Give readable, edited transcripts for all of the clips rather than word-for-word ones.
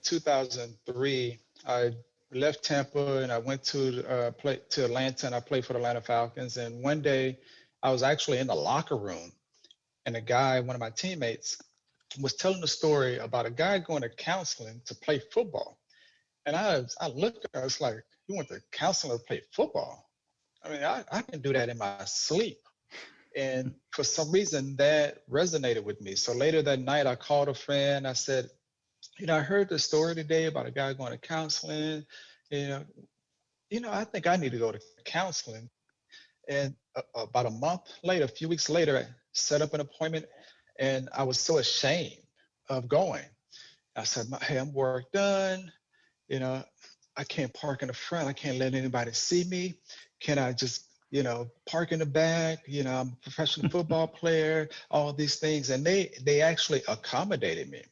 2003, I left Tampa and I went to play to Atlanta, and I played for the Atlanta Falcons. And one day, I was actually in the locker room, and a guy, one of my teammates, was telling a story about a guy going to counseling to play football. And I looked at her, I was like, you went to counseling to play football? I mean, I can do that in my sleep. And for some reason, that resonated with me. So later that night, I called a friend. I said, I heard the story today about a guy going to counseling. You know, I think I need to go to counseling. And about a month later, a few weeks later, I set up an appointment, and I was so ashamed of going. I said, hey, I'm Warrick Dunn. I can't park in the front. I can't let anybody see me. Can I just, park in the back? I'm a professional football player, all these things. And they actually accommodated me.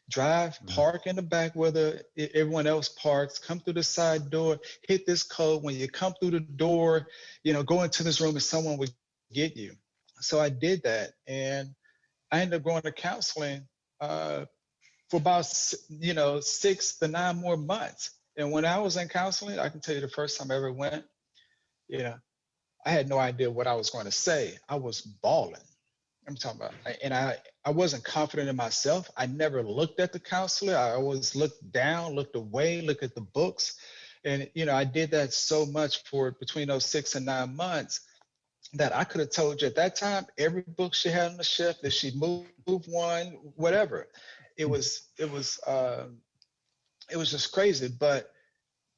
Drive, park in the back where everyone else parks, come through the side door, hit this code. When you come through the door, go into this room and someone would get you. So I did that. And I ended up going to counseling for about, 6 to 9 more months. And when I was in counseling, I can tell you the first time I ever went, I had no idea what I was going to say. I was bawling. I'm talking about, and I wasn't confident in myself. I never looked at the counselor. I always looked down, looked away, looked at the books. And, I did that so much for between those 6 and 9 months that I could have told you at that time, every book she had on the shelf, that she moved one, whatever. It was just crazy. But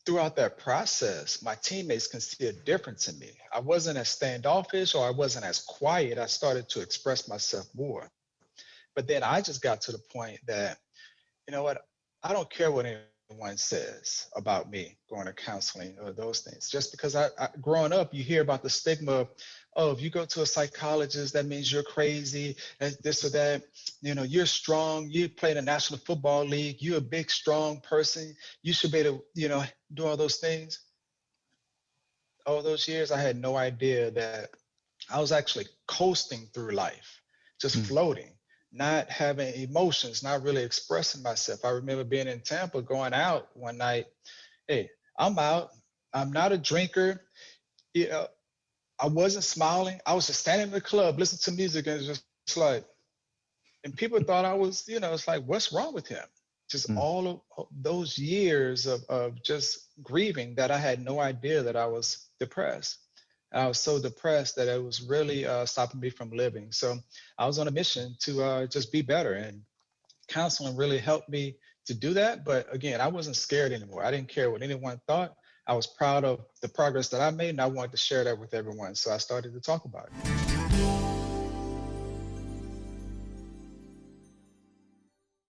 throughout that process, my teammates can see a difference in me. I wasn't as standoffish, or I wasn't as quiet. I started to express myself more. But then I just got to the point that, you know what, I don't care what anyone says about me going to counseling or those things. Just because I growing up, you hear about the stigma of, oh, if you go to a psychologist, that means you're crazy, this or that. You're strong. You play in the National Football League. You're a big, strong person. You should be able to, do all those things. All those years, I had no idea that I was actually coasting through life, just floating, not having emotions, not really expressing myself. I remember being in Tampa, going out one night. Hey, I'm out. I'm not a drinker. I wasn't smiling. I was just standing in the club, listening to music, and it's just like, and people thought I was, it's like, what's wrong with him? Just all of those years of just grieving that I had no idea that I was depressed. I was so depressed that it was really stopping me from living. So I was on a mission to just be better. And counseling really helped me to do that. But again, I wasn't scared anymore. I didn't care what anyone thought. I was proud of the progress that I made, and I wanted to share that with everyone. So I started to talk about it.